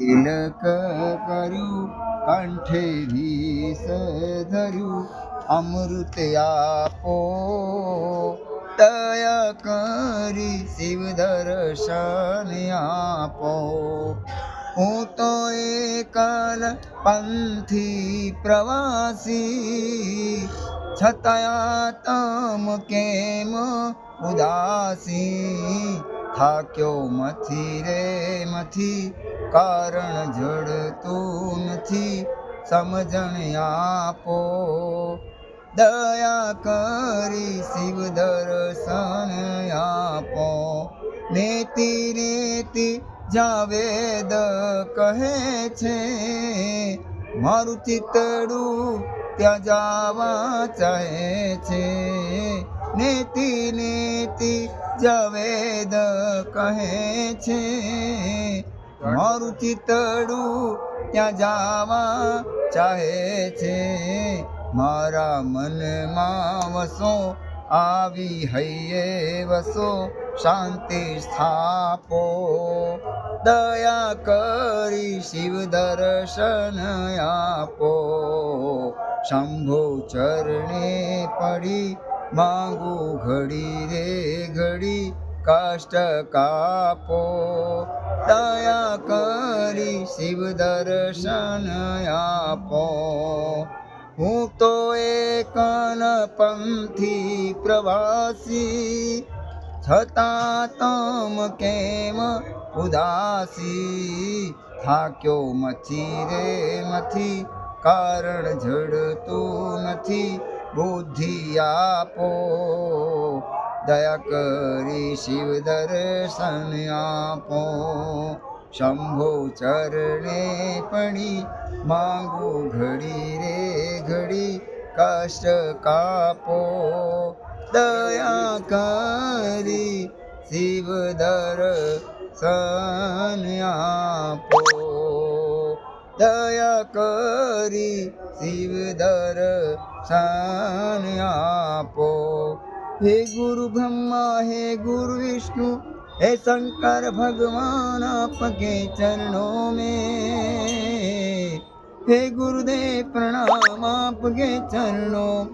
તિલક કર્યું કંઠે વિષ ધર્યું અમૃત આપો દયા કરી શિવ દર્શન આપો હું તો એકલ પંથી પ્રવાસી છતાં તમ કેમ ઉદાસી થાક્યો મથી રે મથી કારણ જડતું નથી સમજણ આપો દયા કરી શિવ દર્શન આપો નેતિ નેતિ જાવેદ કહે છે મારું ચિતડું ત્યાં જવા ચાહે છે નેતિ નેતિ જાવેદ કહે છે મારું ચિતડું ત્યાં જવા ચાહે છે મારા મનમાં વસો આવી હૈયે વસો શાંતિ સ્થાપો દયા કરી શિવ દર્શન આપો શંભો ચરણે પડી માંગુ ઘડી રે ઘડી કષ્ટ કાપો દયા કરી શિવ દર્શન આપો હું તો એકન પંથી પ્રવાસી છતાં તમ કેમ ઉદાસી થાક્યો મથી રે મથી કારણ જડતું નથી બુદ્ધિ આપો દયા કરી શિવ દર્શન આપો શંભો ચરણે પડી માંગુ ઘડી રે ઘડી કષ્ટ કાપો દયા કરી શિવ દર્શન આપો દયા કરી શિવ દર્શન આપો हे गुरु ब्रह्मा हे गुरु विष्णु हे शंकर भगवान आपके चरणों में हे गुरुदेव प्रणाम आपके चरणों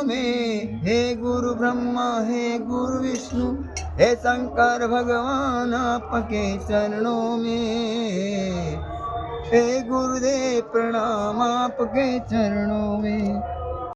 में हे गुरु ब्रह्मा हे गुरु विष्णु हे शंकर भगवान आपके चरणों में हे गुरुदेव प्रणाम आपके चरणों में।